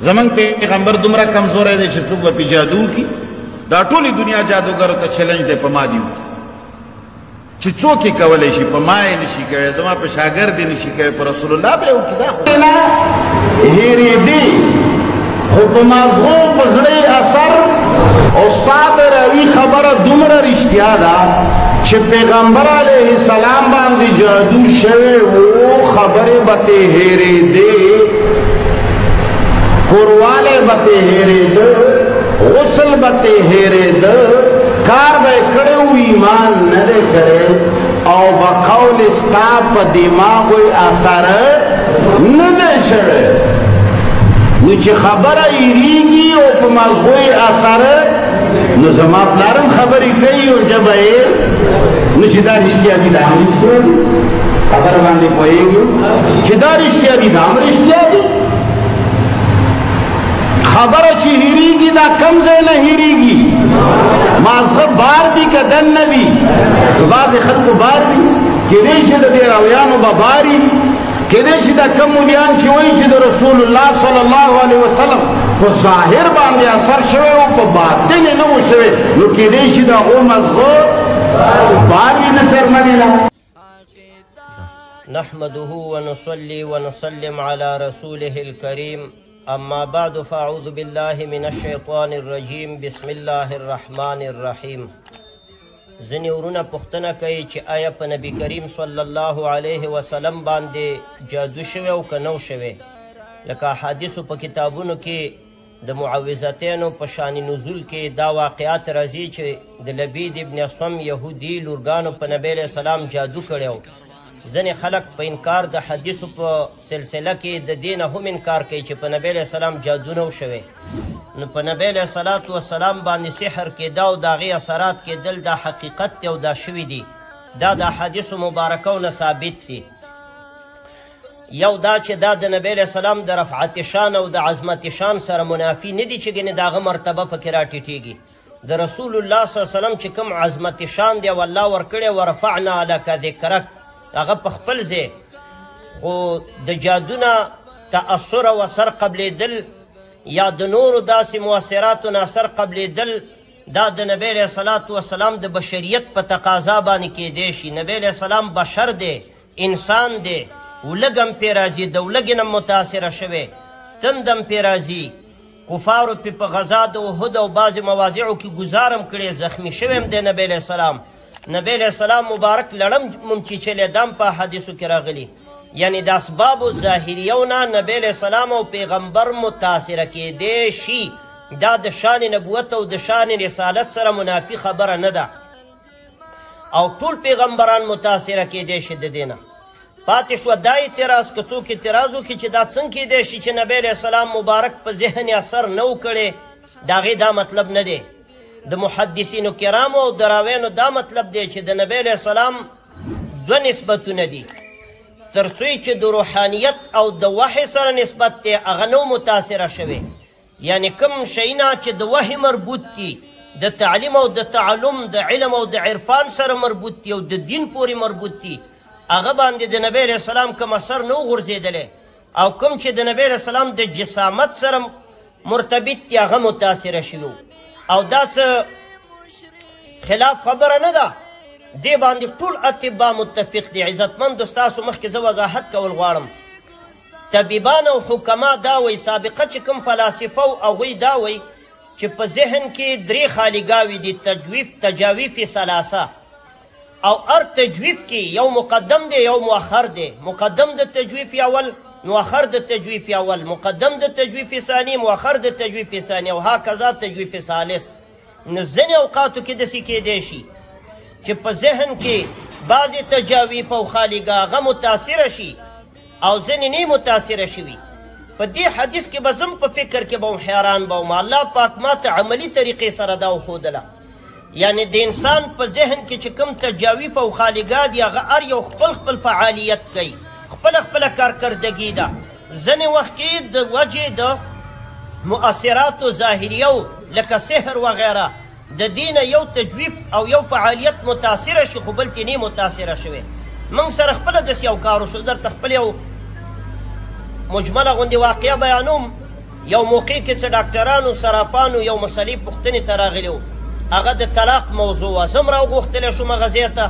زمونږ پیغمبر دومره کمزوری دی چې څوک به پې جادو وکړي دا ټولې دنیا جادوګرو ته چلنج دی په ما دې وکړي چې څوک یې کولی شي په ما یې نشي کوی زما په شاګرد یې نشي کوی په رسول الله به یې وکړي دا خو هېرېدې خو په مغزو په زړه یې اثر او ستا د راوي خبره دومره رښتیا ده چې پیغمبر علیه السلام باندې جادو شوی و خبرې به ترې هېرېدې کوروالی به ترې هېرېده غسل به ترې هېرېده کار به یې کړی و ایمان نه دی کړی او به قول ستا په دماغو یې اثر نه دی شوی نو چې خبره هېرېږي او په مغزو یې اثر نو زما پلارم خبرې کوي او ژبه یې نو چې دا رښتیا دي دا هم رښتیا دي خبره باندې پوهېږو چې دا رښتیا دي دا هم رښتیا دي خبره چې هېرېږي دا کم ځای نه هېرېږي مازغه بار دي که دننه دي بعضې خلکو بار دي کېدای شي د دې راویانو به باري کېدای شي دا کم مولیان چې وایي چې د رسول الله صلی الله علیه وسلم په ظاهر باندې اثر شوی او په باطن یې نه و شوی نو کېدای شي د هغو مزغه بار وي د څرمنې نه نحمده ونصلي ونسلم على رسوله الكريم اما بعد فاعوذ بالله من الشيطان الرجيم بسم الله الرحمن الرحيم ځینې ورونه پوښتنه کوي چې آیا په نبي کریم صلی الله علیه وسلم باندې جادو شوی او که نه و شوی لکه احادیثو په کتابونو کې د معوذتینو په شان نزول کې دا واقعات راځي چې د لبید ابن اصم یهودي لورګانو په نبی علیه السلام جادو کړی و ځینې خلک په انکار د حدیثو په سلسله کې د دې نه هم انکار کوي چې په نبی علیه السلام جادو نه و شوی نو په نبی علیه السلام باندې سحر کېده او د هغې اثرات کېدل دا حقیقت دی او دا شوي دي دا د احادیثو مبارکو نه ثابت دي یو دا چې دا د نبی علیه السلام د رفعت شان او د عظمت شان سره منافي نه دي چې ګنې د هغه مرتبه پکې راټیټېږي د رسول الله صلی الله علیه وسلم چې کوم عظمت شان دی او الله ورکړی ورفعنا لک ذکرک هغه په خپل ځای خو د جادو نه تأثر او اثر قبلېدل یا د نورو داسې مؤثراتو نه اثر قبلېدل دا د نبی علیه السلام د بشریت په تقاضا باندې کېدی شي نبی علیه السلام بشر دی انسان دی ولږ هم پرې راځي د ولږې نه متاثره شوی تند هم پرې راځي کفارو پې په غزا د احد او بعضې مواضعو کې ګزار هم کړی زخمي شوی هم دی نبی علیه السلام نبی علیه السلام مبارک لړم ممچیچلی دا هم په احادیثو کې راغلي یعنی د اسبابو ظاهریو نه نبی علیه السلام او پیغمبر متاثره کېدی شي دا د شان نبوت او د شان رسالت سره منافي خبره نه ده او ټول پیغمبران متاثره کېدی شي د دې نه پاتې شوه دا اعتراض که څوک اعتراض وکړي چې دا څنګه کېدی شي چې نبی علیه السلام مبارک په ذهن اثر نه و کړی د هغې دا مطلب نه دی د محدثینو کرامو او د راویانو دا مطلب دی چې د نبی علیه السلام دوه نسبتونه دي تر څو چې د روحانیت او د وحی سره نسبت دی هغه نو متاثره شوی یعنی کوم شیونه چې د وحی مربوط دي د تعلیم او د تعلم د علم او د عرفان سره مربوط دي او د دین پورې مربوط دي هغه باندې د نبی علیه السلام کوم اثر نه و غورځېدلی او کوم چې د نبی علیه السلام د جسامت سره مرتبط دي هغه متاثره شوي او دا څه خلاف خبره نه ده دې باندې ټول اطبا متفق دي عزتمندو ستاسو مخکې زه وضاحت کول غواړم طبیبان او حکما دا وایي سابقه چې کوم فلاسفه و هغوی دا وایي چې په ذهن کې درې خالیګاوې دي تجاویف ثلاثه او هر تجویف کې یو مقدم دی یو مؤخر دی مقدم د تجویف اول مؤخر د تجویف اول مقدم د تجویف ثانی مؤخر د تجویف ثانی او هکذا تجویف ثالث نو ځینې اوقاتو کې داسې کېدی شي چې په ذهن کې بعضې تجاویف او خالیګاه هغه متاثره شي او ځینې نه متاثره شوي په دې حدیث کې به زم په فکر کې به حیران به وم الله پاک ماته عملي طریقې سره دا وښودله یعنی د انسان په ذهن کې چې کوم تجاویف او خالیګاه دي هغه هر یو خپل خپل فعالیت کوي خپله کارکردګي ده ځینې وخت کې د وجې د مؤثراتو ظاهریو لکه سحر وغیره د دې نه یو تجویف او یو فعالیت متاثره شي خو بل کې نه متاثره شوی موږ سره خپله داسې یو کار وشو درته خپل یو مجمله غوندې واقعه بیانوم یو موقع کې څه ډاکټرانو صرافانو یو مسلې پوښتنې ته راغلي وو، هغه د طلاق موضوع وه. زه هم راوغوښتلی شوم هغه ځای ته،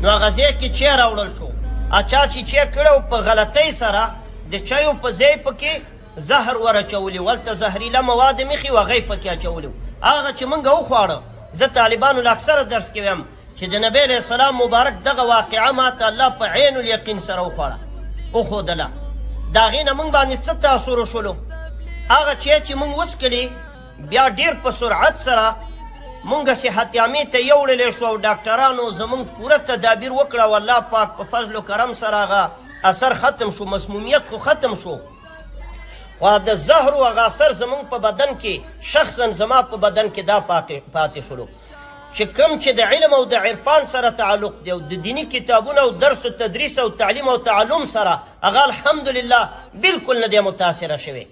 نو هغه ځای کې چای راوړل شو. چا چې چای کړی و په غلطۍ سره د چایو په ځای پکې زهر ورچولي و، هلته زهریله مواد مخې و، هغه یې پکې اچولي و. هغه چې موږ وخواړه، زه طالبانو له اکثره درس کې ویم چې د نبی علیه السلام مبارک دغه واقعه ماته الله په عین الیقین سره وښودله. د هغې نه موږ باندې څه تاثر وشولو؟ هغه چای چې موږ وڅکلي بیا ډېر په سرعت سره مونږ صحت عامې ته یوړلی شو او ډاکټرانو زمونږ پوره تدابیر وکړه او الله پاک په فضل و کرم سره هغه اثر ختم شو، مسمومیت خو ختم شو. خو د زهرو هغه اثر زمونږ په بدن کې شخصا زما په بدن کې دا پاتې شولو چې کوم چې د علم او د عرفان سره تعلق دی او د دیني کتابونو او درس و تدریس او تعلیم او تعلم سره هغه الحمدلله بلکل نه دی متاثره شوی.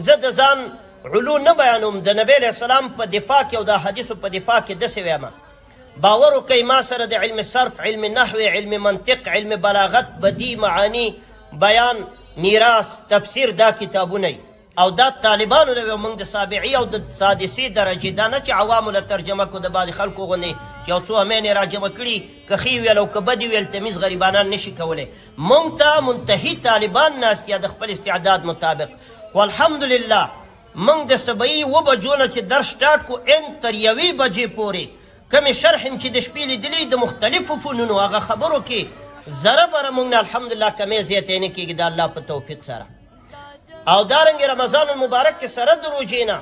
زه د ځان علو نه بیانوم، د نبی علیه السلام په دفاع کې او د حدیثو په دفاع کې داسې وایم، باور وکئ ما سره د علم صرف، علم نحو، علم منطق، علم بلاغت، بدی، معانی، بیان، میراث، تفسیر دا کتابونه او دا طالبانو له موږ د سابعي او د سادسي درجې، دا نه چې عوامو له ترجمه کو د بعضې خلکو غوندې چې یو څو امین یې راجمع کړي که ښې ویل او که بدې ویل تمیز غریبانان نشي کولی. موږ ته منتهي طالبان ناست یا د خپل استعداد مطابق. خو الحمدلله موږ د سبعي 7 بجو نه چې درس سټارټ کو ان تر 1 بجې پورې کمې شرح چې د شپې لیدلي د مختلفو فنونو هغه خبرو کې ذره بره موږ نه الحمدلله کمې زیاتې نه کېږي د الله په توفیق سره. او دارنګې رمضان المبارک کې سره د روژې نه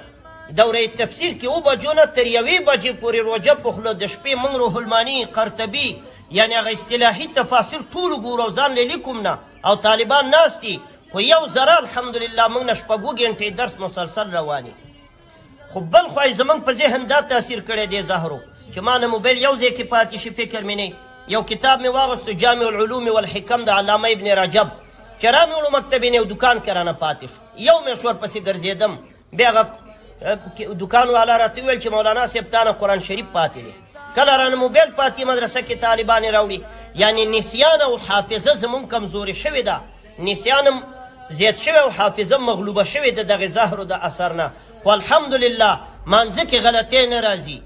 دوره تفسیر کې 7 بجو نه تر 1 بجې پورې روژه په خوله د شپې موږ روح الماني، قرطبي، یعنې هغه اصطلاحي تفاصیل ټول ګورو او ځان لیکم نه او طالبان ناست دي. خو یو ذره الحمدلله موږ نه 6 ګنټې درس مسلسل رواني. خو بل خوا یې زموږ په ذهن دا تاثیر کړی دی زهرو چې ما نه موبایل یو ځای کې پاتې شي، فکر مې نه. یو کتاب مې واغوستو جامع العلوم والحکم د علامه ابن رجب چې رامې وړو مکتبې نه یو دوکان کې رانه پاتې شو. یو مې شور پسې ګرځېدم، بیا هغه دوکان والا راته وویل چې مولانا صاحب تا نه قرآن شریف پاتې دی. کله رانه موبایل پاتې مدرسه کې طالبانې راوړي. یعنې نسیان او حافظه زموږ کمزورې شوې ده، نسیان زیات شوی او حافظه مغلوبه شوې د دغې زهرو د اثر نه. خو الحمدلله مانځه کې غلطۍ نه راځي،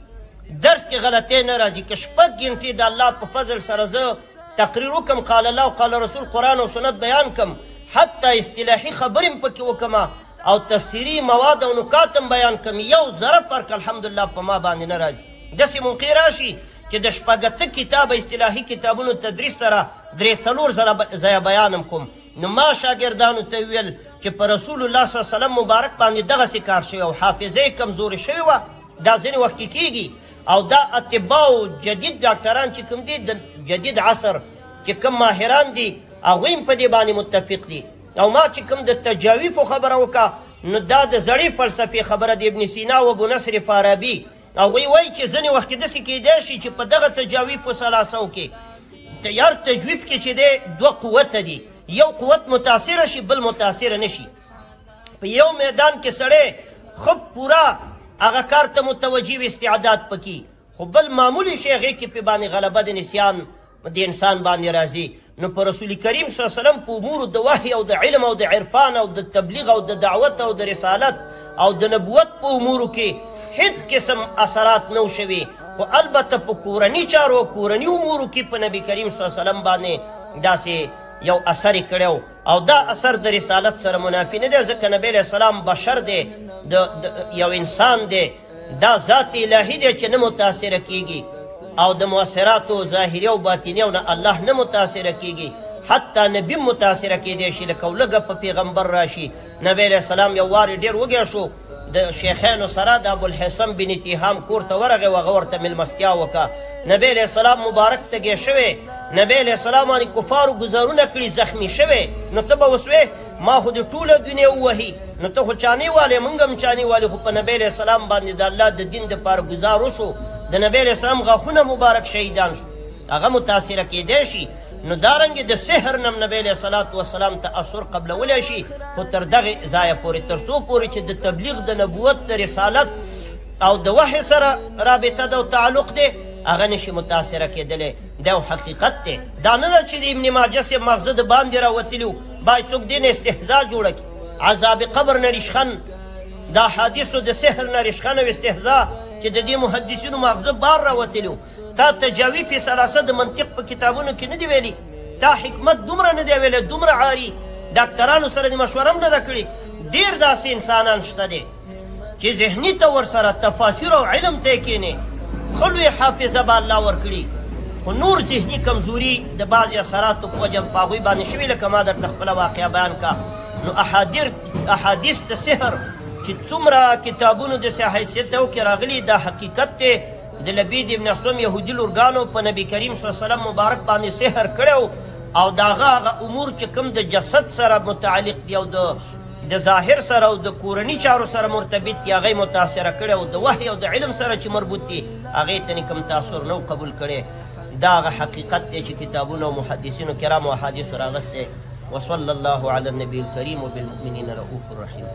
درس کې غلطۍ نه راځي. که 6 ګنټې د الله په فضل سره زه تقریر وکم، قال الله او قال رسول، قرآن او سنت بیان کم، حتی اصطلاحي خبرې هم پکې وکم او تفسیري مواد او نکات هم بیان کم، یو ذره فرق الحمدلله په ما باندې نه راځي. داسې موقع راشي چې د 8 کتابه اصطلاحي کتابونو تدریس سره 3-4 ځایه بیانم کوم، نو ما شاګردانو ته ویل چې په رسول الله صلی الله علیه وسلم مبارک باندې دغسې کار شوی او حافظه یې کمزورې شوې وه. دا ځینې وخت کې کېږي او دا اطباو جدید ډاکټران چې کوم دي د جدید عصر چې کوم ماهران دي هغوی هم په دې باندې متفق دي. او ما چې کوم د تجاویفو خبره وکړه نو دا د زړې فلسفې خبره د ابن سینا و ابو نصر فارابي. هغوی وایي چې ځینې وخت کې داسې کیدای شي چې په دغه تجاویفو ثلاثو کې تیار تجویف کې چې دی 2 قوته دي، یو قوت متاثره شي بل متاثره نشي. په یو میدان کې سړی خب پورا هغه کار ته متوجه و استعداد پکې، خو بل معمولی شی هغې کې پې باندې غلبه د نسیان د انسان باندې راځي. نو په رسول کریم صلی الله علیه وسلم په امورو د وحی او د علم او د عرفان او د تبلیغ او د دعوت او د رسالت او د نبوت په امورو کې هیڅ قسم اثرات نه شوي. خو البته په کورني چارو کورني امورو کې په نبي کریم صلی الله علیه وسلم باندې داسې یو اثر یې کړی او دا اثر د رسالت سره منافي نه دی، ځکه نبی علیه السلام بشر دی، یو انسان دی، دا ذات الهي دی چې نه متاثره کیږي او د مؤثراتو ظاهري او باطنیو نه الله نه متاثره کیږي. حتی نبي متاثره کیدی شي، لکه ولږه په پیغمبر راشي. نبی علیه السلام یو وارې ډېر وږی شو، د شیخانو سره د ابوالحسن بن تیهام کور ته ورغی و هغه ورته مېلمستیا وکړه. نبی علیه السلام مبارک تږی شوی، نبی علیه السلام باندې کفارو ګزارونه کړي، زخمي شوی. نو ته به وسوې ما خو د ټوله دنیا ووهي، نو ته خو چانې والې موږ هم چانې والې. خو په نبی علیه السلام باندې د الله د دین دپاره ګزار وشو، د نبی علیه السلام غاښونه مبارک شهیدان شو، هغه متاثره کیدی شي. نو دارنګې د سحر نم نبی علیه السلام تاثر قبلولی شي، خو تر دغې ځایه پورې، تر څو پورې چې د تبلیغ د نبوت د رسالت او د وحي سره رابطه ده او تعلق دی هغه نشي متاثره کېدلی. دا یو حقیقت دی، دا نه ده چې د ابن ماجه صاحب مغزه د باندې راوتلي و باید څوک دې نه استهزا جوړه کړي. عذاب قبر نه ریشخند د احادیثو د سحر نه رشخن او استهزاء چې د دې محدثینو ماغزه بار راوتلي وو. تا تجاوی فی ثلاثه د منطق په کتابونو کې نه دي ویلي، تا حکمت دومره نه دی ویلی، دومره عاري ډاکټرانو سره د مشوره هم نه ده کړې. ډېر داسې انسانان شته دی چې ذهني ته ورسره تفاسیر او علم ته یې کښېنې، ښه لوی حافظه به الله ورکړي، خو نور ذهني کمزوري د بعضې اثراتو په وجه په هغوی باندې شوي، لکه ما درته خپله واقعه بیان کا. نو احادیث د سحر چې څومره کتابونو د حیثیتو کې راغلي دا حقیقت دی. د لبید ابن اسلم یهودي لورګانو په نبي کریم صلی الله علیه وسلم مبارک باندې سحر کړی او د هغه امور چې کوم د جسد سره متعلق دي او د ظاهر سره او د کورني چارو سره مرتبط دي هغه متاثره کړی او د وحی او د علم سره چې مربوط دي هغې ته کوم تاثر نه قبول کړی. دا هغه حقیقت دی چې کتابونو او محدثینو کرامو احادیثو راغستی. وصلی الله علی النبي الکریم وبالمؤمنین رؤوف رحیم.